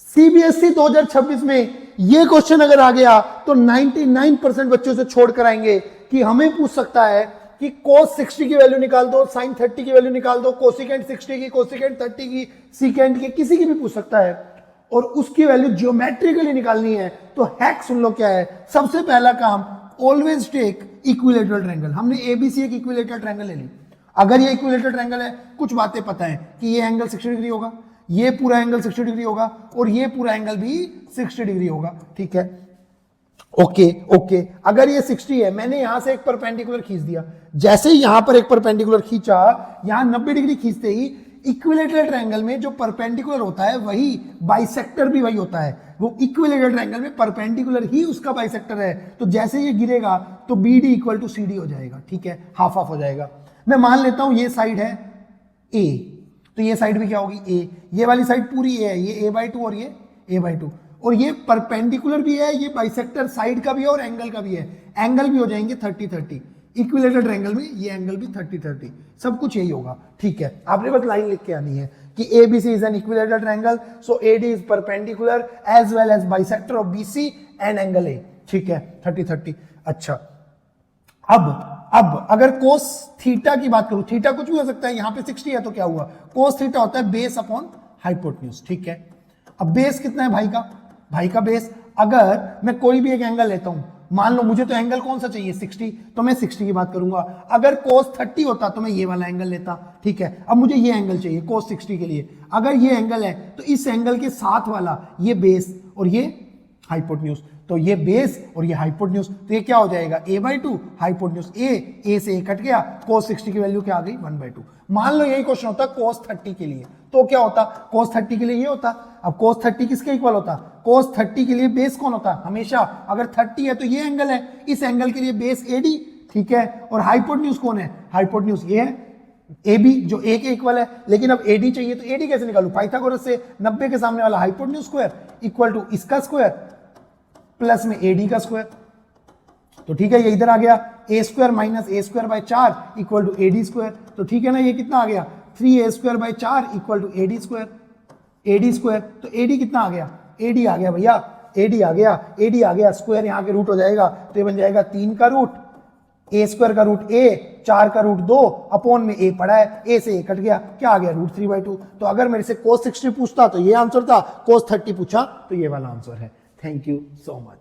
CBSE 2026 में ये question अगर आ गया तो 99% बच्चों से छोड़ कर आएंगे कि हमें पूछ सकता है कि cos 60 की वैल्यू निकाल दो, sin 30 की वैल्यू निकाल दो, कोसिकेंट 60 की, कोसिकेंट 30 की, सीकेंट की, किसी की भी पूछ सकता है और उसकी वैल्यू ज्योमेट्रिकली निकालनी है। तो हैक सुन लो क्या है। सबसे पहला काम, ऑलवेज टेक इक्विलेटरल ट्रायंगल। हमने एबीसी एक इक्विलेटरल ट्रायंगल ले ली। अगर ये इक्विलेटरल ट्रायंगल है, कुछ बातें पता है कि ये एंगल 60 डिग्री होगा, ये पूरा एंगल 60 डिग्री होगा और ये पूरा एंगल भी 60 डिग्री होगा। ठीक है, ओके ओके। अगर ये 60 है, मैंने यहां से एक परपेंडिकुलर खींच दिया, जैसे ही यहां पर एक परपेंडिकुलर खींचा, यहां 90 डिग्री खींचते ही इक्विलेटरल ट्रायंगल में जो परपेंडिकुलर होता है वही बाइसेक्टर भी वही होता है। वो इक्विलेटरल ट्रायंगल में परपेंडिकुलर ही उसका बाइसेक्टर है। तो जैसे ये गिरेगा तो BD इक्वल टू CD हो जाएगा। ठीक है, हाफ हाफ हो जाएगा। मैं मान लेता हूं ये साइड है A, तो ये साइड भी क्या होगी A। ये वाली साइड पूरी A है, ये A/2 और ये A/2 और ये परपेंडिकुलर भी है, ये बाइसेक्टर साइड का भी है और एंगल का भी है। एंगल भी हो जाएंगे 30-30। इक्विलेटरल ट्रायंगल में ये एंगल भी 30-30, सब कुछ यही होगा। ठीक है, आपने बस लाइन लिख के आनी है कि ABC is an equilateral triangle, so AD is perpendicular as well as bisector of BC and angle A। ठीक है, 30-30। अच्छा, अब अगर कोस थीटा की बात करूं, थीटा कुछ भी हो सकता है, यहां पे 60 है तो क्या हुआ, कोस थीटा होता है बेस अपॉन हाइपोटेन्यूज। ठीक है, अब बेस कितना है भाई का बेस। अगर मैं कोई भी एक एंगल लेता हूं, मान लो मुझे तो एंगल कौन सा चाहिए 60, तो मैं 60 की बात करूंगा। अगर कोस 30 होता तो मैं ये वाला एंगल लेता। ठीक है, अब मुझे ये एंगल चाहिए कोस 60 के लिए। अगर ये एंगल है तो इस एंगल के साथ वाला ये बेस और ये हाइपोटेन्यूज, तो ये बेस और ये हाइपोटेन्यूज, तो ये क्या हो जाएगा A/2 हाइपोटेन्यूज A से A कट गया, cos 60 की वैल्यू क्या आ गई 1/2। मान लो यही क्वेश्चन होता cos 30 के लिए, तो क्या होता, cos 30 के लिए ये होता। अब cos 30 किसके इक्वल होता, cos 30 के लिए बेस कौन होता, हमेशा अगर 30 है तो ये एंगल है, इस एंगल के लिए बेस AD। ठीक है, और हाइपोटेन्यूज कौन है, हाइपोटेन्यूज ये है AB जो A के इक्वल है। लेकिन अब AD चाहिए तो AD कैसे निकालू, पाइथागोरस से 90 के सामने वाला हाइपोटेन्यूज स्क्वायर इक्वल टू इसका स्क्वायर प्लस में AD का स्क्वायर। तो ठीक है, ये इधर आ गया A² minus A²/4 equal to AD square. तो ठीक है ना, ये कितना आ गया 3A²/4 equal to AD square. तो AD कितना आ गया, AD आ गया भैया, AD आ गया स्क्वायर, यहाँ के रूट हो जाएगा तो ये बन जाएगा 3 का रूट, A² का रूट A, 4 का रूट 2 अपॉन में A पड़ा है, A से A कट गया, क्या आ गया √3/2। तो अगर मेरे से cos 60 पूछता तो ये आंसर था, cos 30 पूछा तो ये वाला आंसर है। Thank you so much.